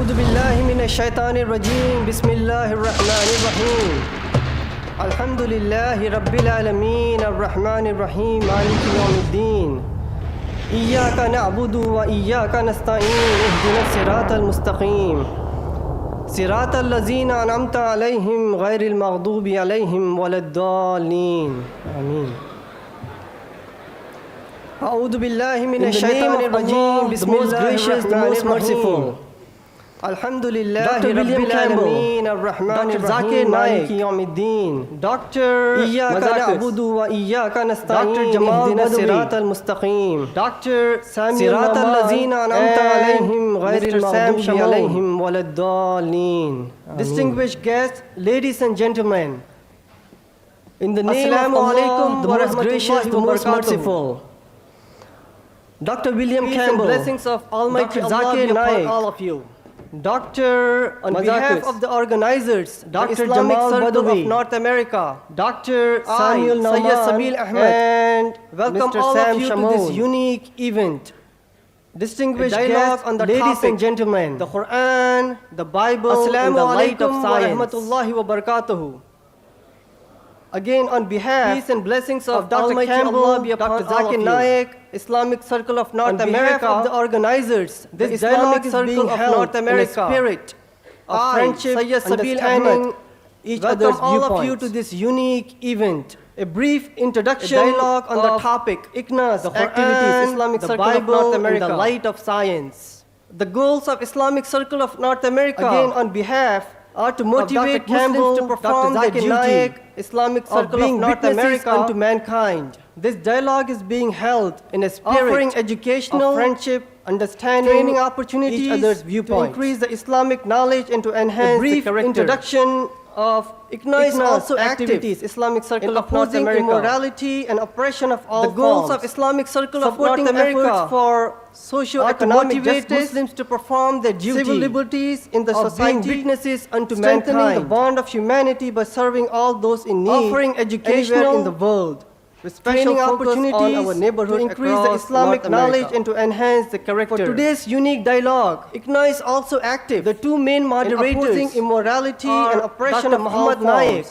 أعوذ بالله من الشيطان الرجيم بسم الله الرحمن الرحيم الحمد لله رب العالمين الرحمن الرحيم مالك يوم الدين إياك نعبد وإياك نستعين اهدنا الصراط المستقيم صراط الذين أنعمت عليهم غير المغضوب عليهم ولا الضالين آمين أعوذ بالله من الشيطان الرجيم بسم الله الرحمن الرحيم الحمد لله رب العالمين الرحمن الرحيم مالك يوم الدين دكتور إياك نعبد وإياك نستعين اهدنا الصراط المستقيم دكتور صراط الذين أنعمت عليهم غير المغضوب عليهم ولا الضالين. Distinguished guests, ladies and gentlemen, in the name of Allah, the most gracious, the most merciful, Dr. William Campbell, blessings of Almighty Allah be upon all of you. Dr. On behalf of the organizers, Dr. Islamic Circle of North America, Dr. Samuel Sabil Ahmed, and welcome Mr. all Sam of you to this unique event. Distinguished guests, on the ladies topic, and gentlemen, the Quran, the Bible, and the light of science. Rahmatullahi wa barakatuhu. Again, on behalf peace and blessings of Dr. Campbell, Dr. Zakir Naik, Islamic Circle of North America, of the organizers, this dialogue is being held North America, in a spirit of friendship, understanding each other's viewpoints. All of you to this unique event. A brief introduction, a dialogue on the topic, ICNA's activities, Islamic Circle of North America, in the light of science. The goals of Islamic Circle of North America, again on behalf, are to motivate Muslims to perform their duty, Islamic Circle of North America, unto mankind. This dialogue is being held in a spirit offering educational, friendship, understanding, training opportunities, each other's viewpoints, to increase the Islamic knowledge and to enhance a brief the introduction of ICNA's also activities, Islamic Circle of North America, immorality and oppression of all the goals forms, of Islamic Circle of North America for socio-economic justice, Muslims to perform their duty, civil liberties in the society, being witnesses unto strengthening mankind, the bond of humanity by serving all those in need, offering educational in the world, with special opportunities on our neighborhood to increase the Islamic knowledge and to enhance the character. For today's unique dialogue, ICNA is also active. The two main moderators opposing immorality and oppression of Muhammad Naik,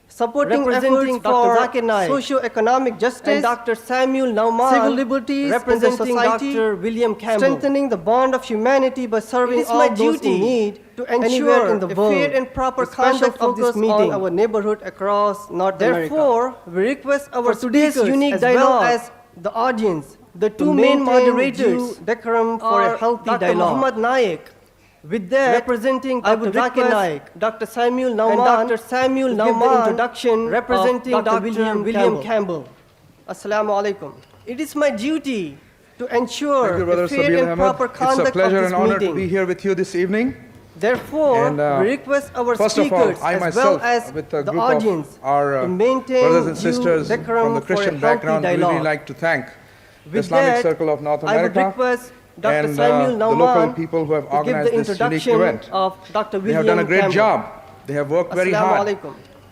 supporting efforts for socio-economic justice, and Dr. Samuel Nauman, civil liberties, representing Dr. William Campbell, strengthening the bond of humanity by serving all those in need to ensure in the world fair and proper conduct of this meeting on our neighborhood across North America. Therefore, we request our today's unique dialogue as the audience, the two main moderators, decorum for a healthy Dr. dialogue. Muhammad Naik. With that, representing Dr. Zakir Naik, Dr. Samuel Nauman, and Dr. Samuel Nauman, the introduction representing Dr. William Campbell. Assalamu alaikum. It is my duty to ensure the fair and proper conduct of this meeting. It's a pleasure and honor to be here with you this evening. Therefore, we request our speakers as well as the audience to maintain brothers and sisters from the Christian background. We really like to thank the Islamic Circle of North America. I would request Dr. Samuel Nauman, the local people who have organized this unique event. They have done a great job. They have worked very hard.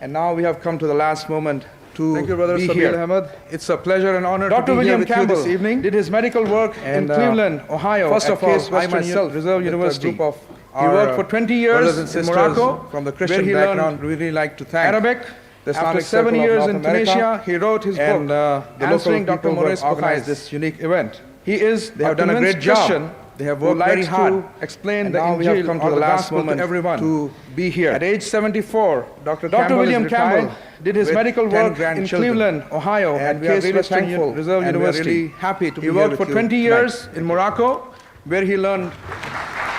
And now we have come to the last moment to be here. It's a pleasure and honor to be here with you this evening. Did his medical work in Cleveland, Ohio. First of all, I myself, Reserve University. He worked for 20 years in Morocco, from the Christian background. We really like to thank Arabic. After 7 years in Tunisia, he wrote his book, and the local Dr. Maurice organized this unique event. They have done a great job. They have worked very hard to explain the Injil or the gospel to everyone to be here. At age 74, Dr. William Campbell did his medical work in Cleveland, Ohio, and we are really thankful. Reserve University. Really happy to be here. He worked for 20 years in Morocco, where he learned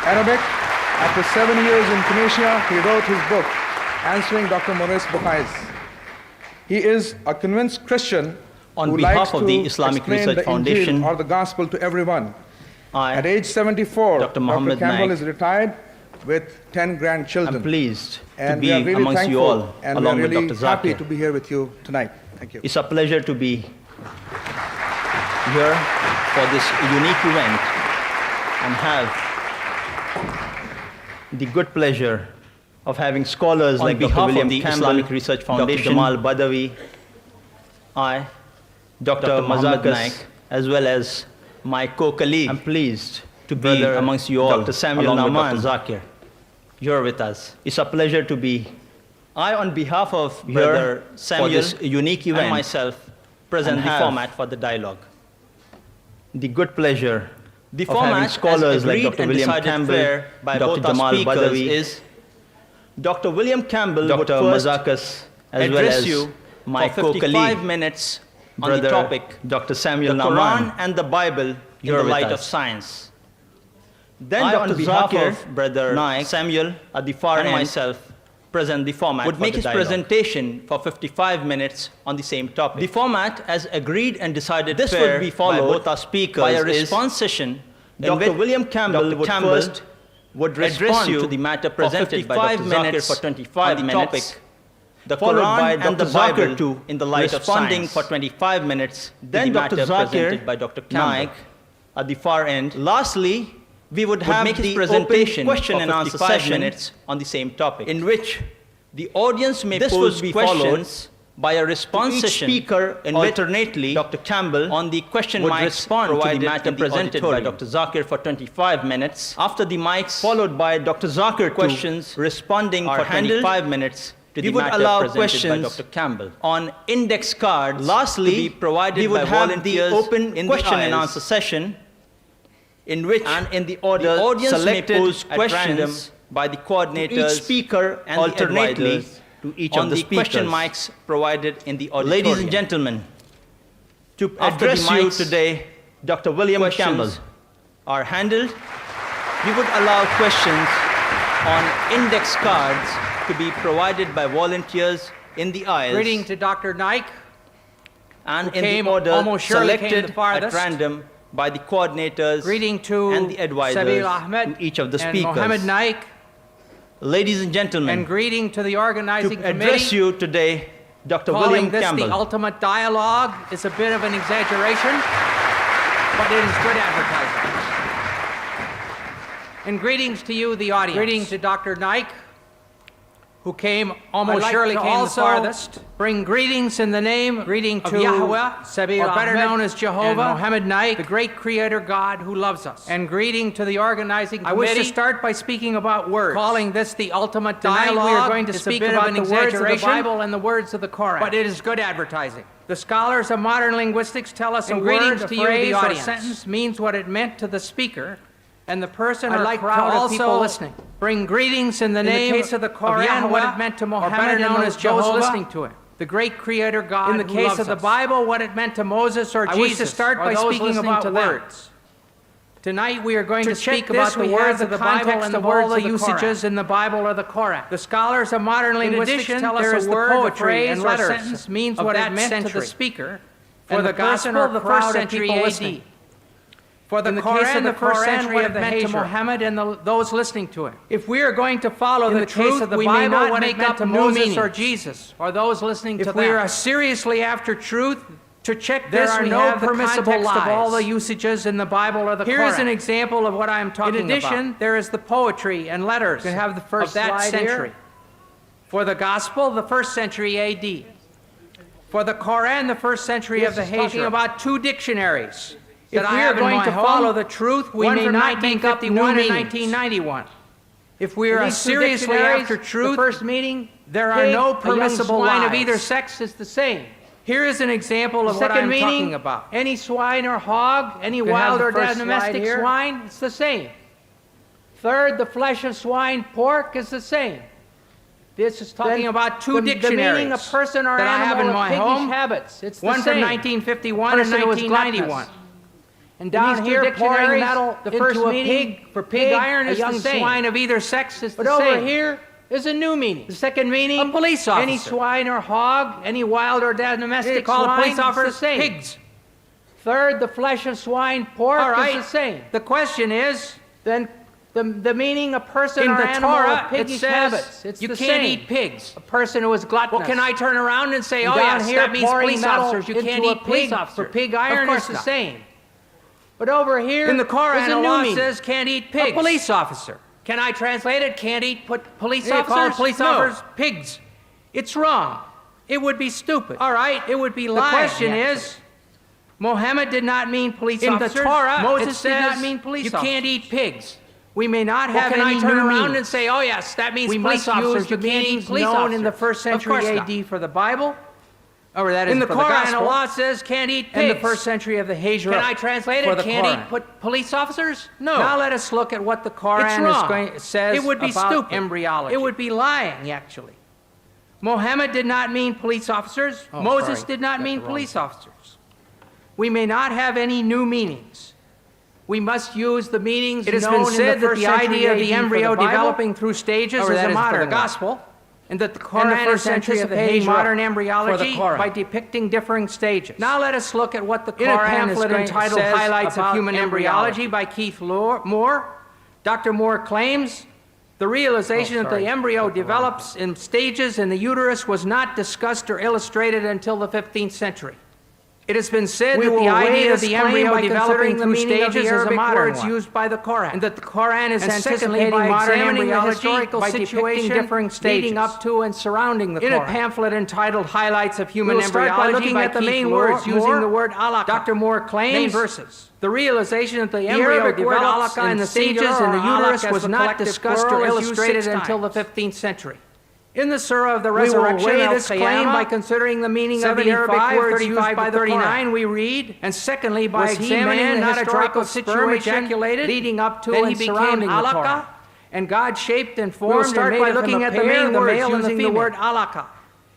Arabic. After 7 years in Tunisia, he wrote his book, answering Dr. Maurice Bukhai's. He is a convinced Christian on behalf of the Islamic Research Foundation or the gospel to everyone. At age 74, Dr. Campbell is retired with 10 grandchildren. I'm pleased to be really amongst you all, along with Dr. Zakir. Happy to be here with you tonight. Thank you. It's a pleasure to be here for this unique event and have the good pleasure of having scholars like Dr. William Campbell, Islamic Research Foundation, Dr. Jamal Badawi, Dr. Muhammad Naik, as well as my co-colleague. I'm pleased to be amongst you all, Dr. Samuel along Nauman. with Dr. Zakir. You're with us. It's a pleasure to be I, on behalf of here Brother for Samuel this unique event and myself, present and the have format for the dialogue. the good pleasure The of having format, scholars as like agreed Dr. and William decided Campbell, fair by Dr. both our Jamal speakers Badawi, is Dr. William Campbell would Dr. first Mazakas, as well address as you my for 55 co-colleague, minutes on the Brother topic, Dr. the Samuel Quran Nauman. and the Bible in You're the with light of us. science. Then I, Dr. on behalf Zakir, of Brother Naik, Samuel at the far and end, myself, present the format would for make the his dialogue. presentation For 55 minutes on the same topic. The format, as agreed and decided This fair would be followed by both our speakers, by a is response session in Dr. which William Campbell Dr. would Campbell first would address respond you to the matter for presented by 55 Dr. Zakir minutes for 25 on the minutes, topic, the followed Quran by and the Dr. Zakir Bible too, in the light of responding science. for 25 minutes, Then to the Dr. matter Zakir presented by Dr. Campbell. Naik At the far end, Lastly, we would have make his the presentation open question for and answer 55 session minutes on the same topic, in which the audience may this pose would be questions by a response each session speaker in alternately, which Dr. Campbell on the question would mics respond to the provided matter in the presented by auditorium. Dr. Zakir for 25 minutes. After the mics, followed by Dr. Zakir too, questions responding are for handled, 25 minutes to we the would matter allow presented questions by Dr. Campbell. on index cards Lastly, to be provided we would by have the volunteers open in question the and aisles, answer session in which and in the order the audience selected may pose at questions random by the to coordinators each speaker and alternately the advisors to each on of the the question speakers. mics provided in the auditorium. Ladies and gentlemen, to After address the you mics, today, Dr. William questions Campbell are handled. We would allow questions on index cards to be provided by volunteers in the aisles, Greeting to Dr. Naik, and who in came the order almost surely came selected the farthest. at random by the coordinators greeting to and the advisors Sabil Ahmed to each of the and speakers. Mohammed Naik, Ladies and and gentlemen, greeting to the organizing to address committee. you today, Dr. Calling William this Campbell. the ultimate dialogue is a bit of an exaggeration, but it is good advertising. And greetings to you, the audience. Greeting to Dr. Naik, who came almost surely came the farthest. Bring greetings in the name greeting to Yahweh, Sabil or better Ahmed, known as Jehovah, and Mohammed Naik, the great creator God who loves us. And greeting to the organizing committee. I wish to start by speaking about words. Calling this the ultimate dialogue. We are going to speak about the words of the Bible and the words of the Quran. But it is good advertising. The scholars of modern linguistics tell us a word, a phrase, or a sentence means what it meant to the speaker and the person or crowd of people listening. Bring greetings in the name case of the Quran, Yahweh, what it meant to Muhammad or better known and as those Jehovah, listening to him. The great creator God In the who case loves of the us. Bible, what it meant to Moses or Jesus. I wish to start or by those speaking listening about to words. Tonight we are going to check speak about this, the we words have of the the Bible context and of all words the of the usages Quran. in the Bible or the Quran. The scholars of modern linguistics tell us there a is the word, a poetry phrase, and or letters sentence means of what that it meant to the century. speaker For and the the gospel, gospel, the the first crowd of century people AD. listening. For the In the Quran, case of the the first Quran, century what of it the meant to Hijrah, Muhammad and those listening to it. If we are going to follow In the the case truth, of the we Bible, may not what it make meant up to Moses Moses or Jesus or those listening to If them. we are seriously after truth, To check there this, are we no have the permissible context lies. of all the usages in the Bible or the Quran. Here is an example of what I am talking about. In addition, there is the poetry and letters You can have the first of that slide century. here. For the gospel, the first century AD. For the Quran, the first century of the Hijrah. Talking about two dictionaries that I have going to follow the truth, we may not make up new meanings. 1991. If we are seriously after truth, the first meaning, there are no permissible lies. Of either sex is the same. Here is an example of what I'm talking about. Any swine or hog, any wild or domestic swine, it's the same. Third, the flesh of swine, pork is the same. This is talking about two dictionaries. The meaning of person or animal I have in my home habits. It's the same. One from 1951 and 1991. And down here, pouring metal the first meaning for pig iron is the same. Swine of either sex is the same. But over here is a new meaning. The second meaning, a police officer. Any swine or hog, any wild or domestic swine, a police officer, the same. Pigs. Third, the flesh of swine, pork is the same. The question is, then the meaning a person or animal with piggish habits. It's you can't eat pigs. A person who is gluttonous. Well, can I turn around and say, oh yes, that means police officers. You can't eat pig for pig iron is the same. But over here, in the Quran, the law says can't eat pigs. A police officer. Can I translate it? Can't eat police officers? Police officers pigs. It's wrong. It would be stupid. All right, it would be lying. The question is, Muhammad did not mean police In officers. the Torah, Moses it did not says mean police you officers. can't eat pigs. We may not have Can any I turn new around meanings. and say, oh yes, that means We police must officers, use the you can't eat meanings police known officers. in the first Of century course not. AD for the Bible, or that is In the for Quran, the Gospel, Allah says can't eat pigs. and the first century of the Hijra. Can I translate for it? the Can't Quran. eat police officers? No. Now let us look at what the It's Quran wrong. says It would be about stupid. embryology. It would be lying, actually. Muhammad did not mean police officers. Oh, Moses sorry. did not Got mean the wrong police thing. officers. We may not have any new meanings. We must use the meanings It has known been said in the that first the century idea of AD the for embryo Bible, developing through stages or is that a is for modern the one. gospel, and that the And Quran the first is anticipating Hijra modern for the embryology Quran. by depicting differing stages. Now let us look at what the In a Quran pamphlet entitled says Highlights of about Human Embryology by Keith Moore. Dr. Moore claims the realization that the embryo develops in stages in the uterus was not discussed or illustrated until the 15th century. It has been said that the idea of the embryo developing through stages is a modern one, used by the Quran, and that the Quran is anticipating modern embryology by depicting differing stages leading up to and surrounding the Quran. In a pamphlet entitled Highlights of Human Embryology by looking at the main words using the word alaka. Dr. Moore claims verses. The realization that the embryo develops in the stages in the uterus was not discussed or illustrated until the 15th century. In the Surah of the Resurrection, we will weigh this claim by considering the meaning of the Arabic words used by the 39 we read, and secondly by examining not a drop of sperm ejaculated leading up to and surrounding the Torah. And God shaped and formed and made by looking at the main words using the word alaka.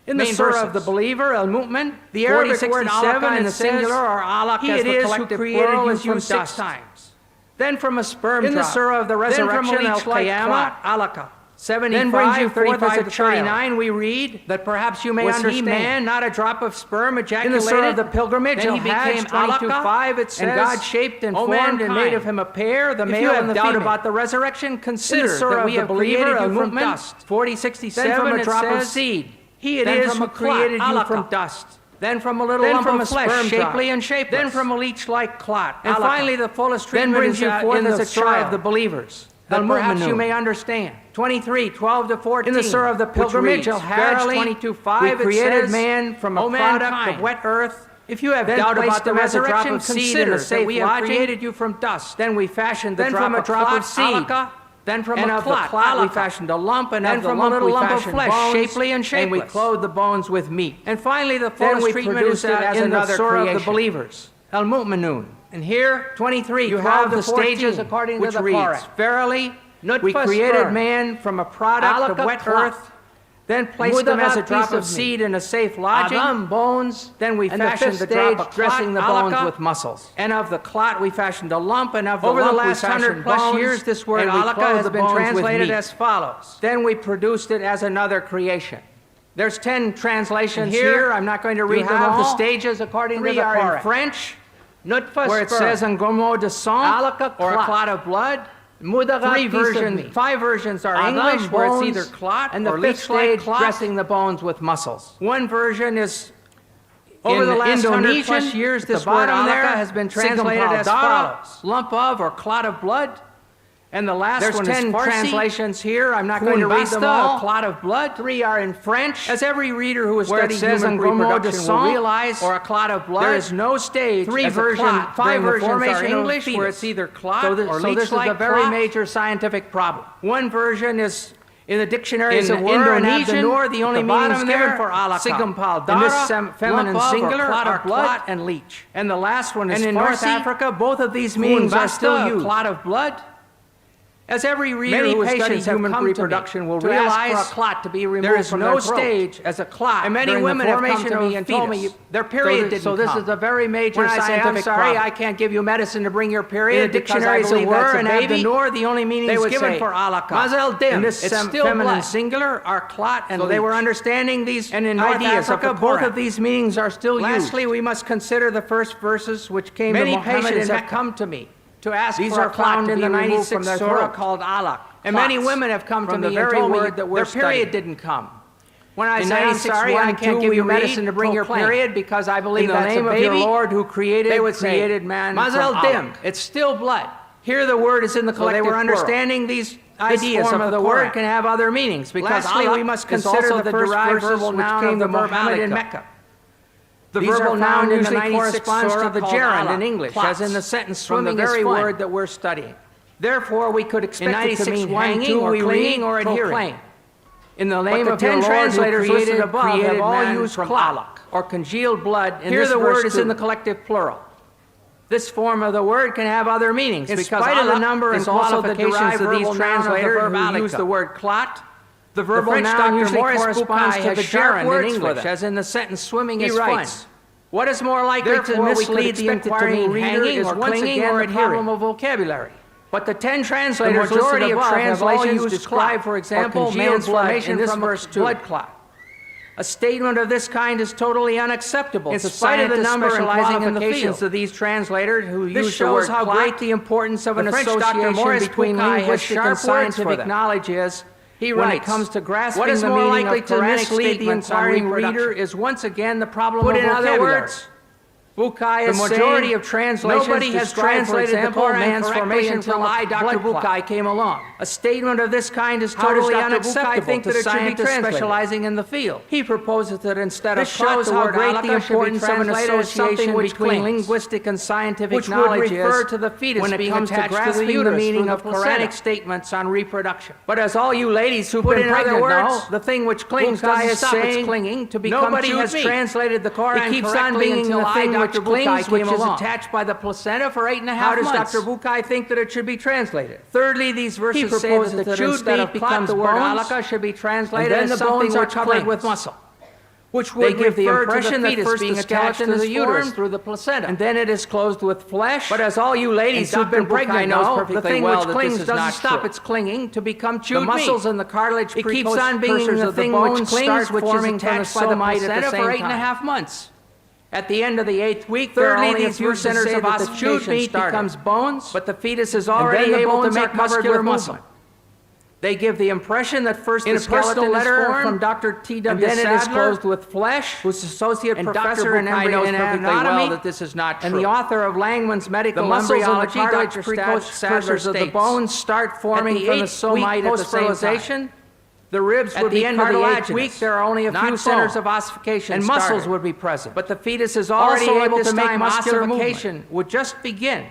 In the Surah of the believer, al-mu'min, the Arabic word alaka in the singular or alaq as the collective plural is used 6 times. Then from a sperm drop. In the Surah of the Resurrection, al-qiyamah, alaka. 75, 35 to 39, we read that perhaps you may understand man, not a drop of sperm ejaculated. In the Surah of the pilgrimage, then he became 22:5. It says, and God shaped and formed and made of him a pair, the male and the female. If you have doubt about the resurrection, consider that we have created you from dust. 40:67, from a drop of seed. He it is who created you from dust. Then from a little lump of flesh, shapely and shapeless. Then from a leech-like clot. And finally, the fullest treatment brings you forth as a child of the believers. That perhaps you may understand. 23:12 to 14. In the Surah of the pilgrimage, al-Hajj 22:5, we created man from a product of wet earth. If you have doubt about the resurrection, consider that we have created you from dust. Then we fashioned the drop of seed. Then from a clot we fashioned a lump, and of the lump we fashioned bones, shapely and shapeless. And we clothed the bones with meat. And finally, the fullest treatment is as in the Surah of the believers, al-Mu'minun. And here, 23, you have the stages according to the Quran. Verily, we created man from a product of wet earth, then placed him as a drop of seed in a safe lodging, bones, then we fashioned the drop of dressing the bones with muscles. And of the clot we fashioned a lump, and of the lump we fashioned 100+ years this word alaka has been translated as follows. Then we produced it as another creation. There's 10 translations here. I'm not going to read them all. The stages according to the Quran. In French, where it says un gomo de sang, or a clot of blood. 5 versions are English, where it's either clot and the 5th stage dressing the bones with muscles. One version is over the last Indonesian 100+ years. This word alaka has been translated as follows: lump of or clot of blood. And the last one is 10 translations here. I'm not going to read them all. A clot of blood. 3 are in French. As every reader who has studied human reproduction will realize, or a clot of blood, there is no stage. 5 versions are English, where it's either clot or leech-like. So this is a very major scientific problem. One version is in the dictionaries of Indonesian, the only meanings given for alaka. Sigampal dara, in this feminine singular, clot of blood and leech. And the last one is in North Africa. Both of these meanings are still used. Clot of blood. As every reader who has studied human reproduction will realize, for a clot to be removed there is no stage as a clot. And many women have come to me and told me their period didn't come. So this is a very major scientific problem. I can't give you medicine to bring your period. In the dictionaries of were and abdenor, the only meanings given for alaka. Mazel dim, it's still feminine singular, are clot and leech. So they were understanding these and in North Africa, both of these meanings are still used. Lastly, we must consider the first verses which came to Muhammad. Many patients have come to me to ask these are found in the 96th surah called alaq. And many women have come to me and told me that their period didn't come. When I say, I'm sorry, I can't give you medicine to bring your period because I believe that's a baby, in the name of your Lord who created, they would say, created man Mazel dim, it's still blood. Here the word is in the collective plural. They were understanding these ideas of the word can have other meanings because lastly we must consider the derived verbal noun of the Muhammad in Mecca. The verbal noun usually corresponds to the gerund in English, as in the sentence swimming is the very word that we're studying. Therefore, we could expect it to mean hanging or clinging or adhering. In the name of the 10 translators listed above have all used clot or congealed blood. Here the word is in the collective plural. This form of the word can have other meanings because spite of the number and qualifications of these translators who use the word clot, the verbal noun usually corresponds to the gerund in English, as in the sentence swimming is fun. What is more likely to mislead the inquiring reader is once again the problem of vocabulary. But the 10 translators majority of translations describe, for example, man's formation from a blood clot. A statement of this kind is totally unacceptable. In spite of the number and qualifications of these translators who use the word how great the importance of an association between linguistic and scientific knowledge is, he writes, when it comes to grasping what is the more likely to mislead the inquiring reader is once again the problem of vocabulary. Bukai is the majority of translations nobody has translated the poor man's formation until I, Dr. Bukai, came along. A statement of this kind is totally unacceptable to scientists specializing in the field. He proposes that instead of shows how great the importance of an association between linguistic and scientific knowledge is to the fetus when it comes to grasping the meaning of Quranic statements on reproduction. But as all you ladies who've been pregnant know, the thing which clings doesn't stop its clinging to become nobody has translated the Quran keeps on being the thing which clings, which is attached by the placenta for 8.5 months. How does Dr. Bukai think that it should be translated? Thirdly, these verses say that the chewed meat becomes the word alaka should be translated as the bones are covered with muscle, which would give the impression that first the skeleton is formed through the placenta, and then it is closed with flesh. But as all you ladies who've been pregnant know, the thing which clings doesn't stop its clinging to become chewed meat. The muscles and the cartilage it keeps on being the thing which clings, which is attached by the placenta for 8.5 months. At the end of the 8th week, thirdly, these few centers of ossification meat becomes bones, but the fetus is already able to make muscular muscle. They give the impression that first the skeleton is formed from Dr. T.W. and then it is closed with flesh, who's associate professor in anatomy, that this is not true. And the author of Langman's medical embryology, Dr. Precursors of the bones start forming from the somite at the same time. The ribs would be cartilaginous. At the 8th week, there are only a few centers of ossification and muscles would be present. But the fetus is already able to make ossification would just begin.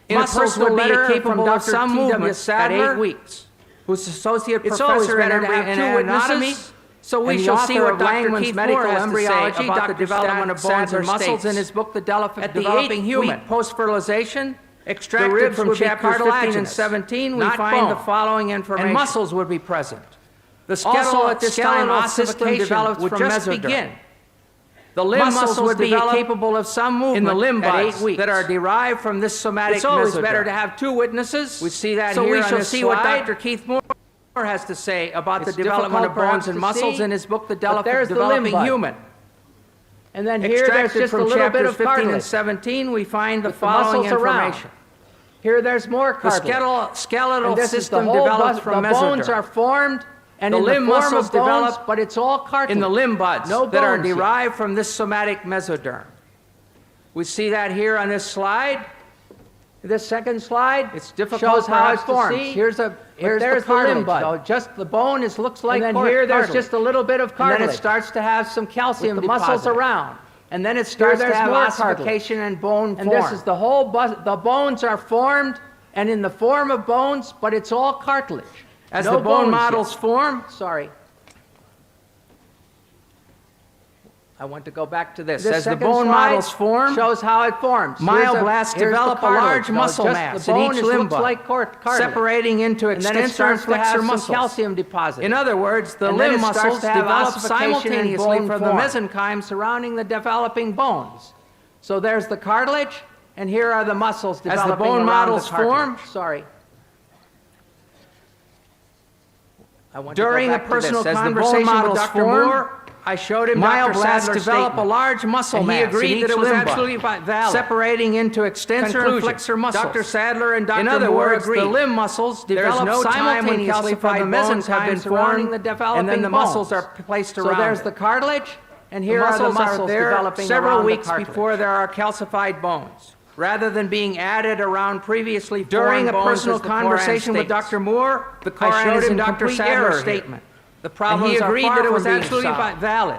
Muscles would be capable of some movement at 8 weeks. Who's associate professor in anatomy. So we shall see what Langman's medical embryology about the development of bones and muscles in his book, The Developing Human. Post-fertilization, extracted from chapters 15 and 17, we find the following information. And muscles would be present. The skeletal at this time ossification would just begin. The limb muscles would be capable of some movement in the limb buds that are derived from this somatic mesoderm. It's always better to have 2 witnesses. We see that here on this slide. So we shall see what Dr. Keith Moore has to say about the development of bones and muscles in his book, The Developing Human. And then here, there's just a little bit of 15 and 17, we find the following information. Here, there's more cartilage. The skeletal system develops from mesoderm. The bones are formed, and the limb muscles develop, but it's all cartilage. In the limb buds that are derived from this somatic mesoderm. We see that here on this slide. This second slide, it's difficult shows how it forms. Here's the limb bud. So just the bone looks like cartilage. And then here, there's just a little bit of cartilage. And then it starts to have some calcium with the muscles around. And then it starts to have ossification and bone form. And this is the whole, the bones are formed, and in the form of bones, but it's all cartilage. As the bone models form, I want to go back to this. As the bone models form, shows how it forms. Myoblasts develop a large muscle mass in each limb bud, separating into extensor and flexor muscles. Calcium deposits. In other words, the limb muscles develop simultaneously from the mesenchyme surrounding the developing bones. So there's the cartilage, and here are the muscles developing. As the bone models form, during a personal conversation with Dr. Moore, I showed him myoblasts develop a large muscle mass. He agreed that it was absolutely valid, separating into extensor and flexor muscles. Dr. Sadler and Dr. Moore agreed. The limb muscles develop simultaneously from the mesenchyme surrounding the developing bones, and then the muscles are placed around. So there's the cartilage, and here are the muscles developing several weeks before there are calcified bones, rather than being added around previously formed bones. During a personal conversation with Dr. Moore, I showed him Dr. Sadler's statement. The problems he agreed that it was absolutely valid.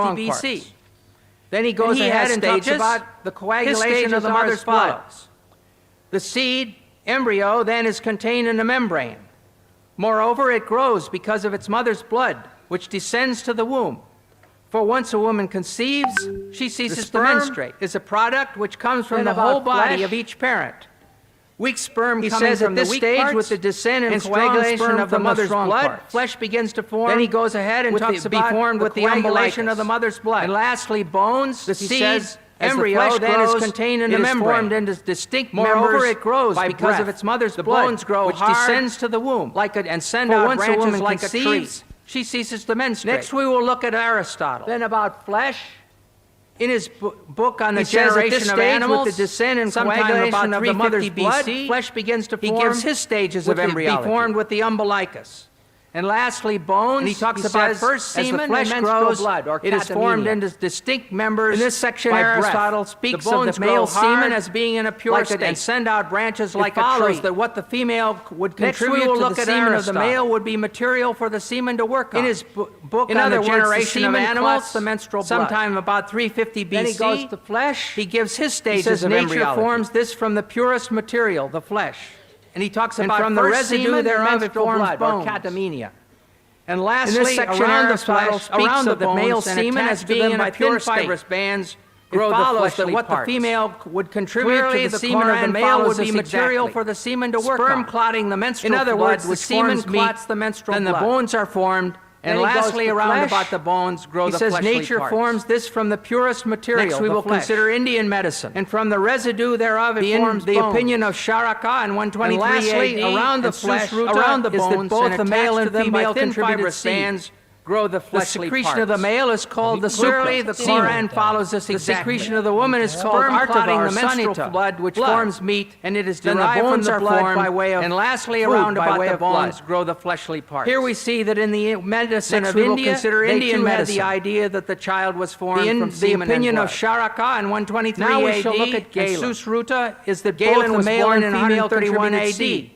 strong BC. Then he goes ahead and talks about the coagulation of the mother's blood. The seed, embryo, then is contained in a membrane. Moreover, it grows because of its mother's blood, which descends to the womb. For once a woman conceives, she ceases to menstruate. Is a product which comes from the whole body of each parent. Weak sperm He coming says from at the this weak stage parts, with the descent and coagulation coagulation of the mother's blood, parts. flesh begins to form. Then he goes ahead and with talks the, about be formed the with the coagulation umbilicus. of the mother's blood. And lastly, bones. The He seed, says, as the embryo flesh then grows, is contained in it the is membrane. formed into distinct Moreover, members it grows by because of breath. its mother's The blood, bones grow which hard descends to the womb, and send For out once a branches woman like conceives, a tree. She ceases to menstruate. Next, we will look at Aristotle. Then about flesh. In his book on the He says at generation this of stage, animals, with the descent and sometime coagulation about of the mother's 350 blood, BC, flesh begins to he form gives his stages of with the- be embryology. formed with the umbilicus. And lastly, bones. And he talks he about says, first as semen the and flesh menstrual grows, blood, or it is formed catamenia. into distinct members. In this section, by Aristotle breath. speaks the of bones the male grow hard, semen as being in a pure like state. and send out branches It like a follows tree. that what the female would Next, we contribute will to look the at semen of the Aristotle. male would be material for the semen to work on. In his book In on other the words, generation the of semen animals, clots the menstrual blood. sometime about 350 BC, Then he goes to flesh. he gives his He stages says of nature embryology. forms this from the purest material, the flesh. And he talks And about from the first residue semen, thereof, it menstrual forms blood, bones. or catamenia. And In lastly, this section, around the Aristotle flesh, speaks around the of the male bones, and semen attached as to being them in by a pure thin state. fibrous bands, It grow the follows that fleshly what parts. the female would contribute Clearly, to the the semen of the semen male follows would be this material exactly. for the semen to work Sperm on. clotting the menstrual In other blood, words, the which semen forms meat, clots the menstrual then blood. the bones are formed, and Then he goes lastly, to around flesh. about the bones grow He the says fleshly nature parts. forms this from the purest material, Next, we the will flesh. consider Indian medicine, And from the residue thereof, it forms the bones. opinion of Sharaka in 123 And lastly, AD, around the and flesh, Susruta around the is that bones, both and the male attached and to them by female thin contributed fibrous seed bands grow the The fleshly secretion parts. of the male is called the Clearly, sucra. The semen. Quran follows this The exactly. secretion of the woman is called Sperm clotting artavar, the menstrual sanita, blood, which blood. forms meat, and it is Then the derived from bones the are blood formed, by way of and lastly, food around by about way the of bones blood. grow the fleshly parts. Here we see that in the medicine Next, of we will India, consider they Indian too had medicine. the idea that the child was formed from the semen opinion and of blood. Sharaka in 123 Now we AD shall look at and Galen. Susruta is that Galen both the was male born and in female 131 contributed AD. seed.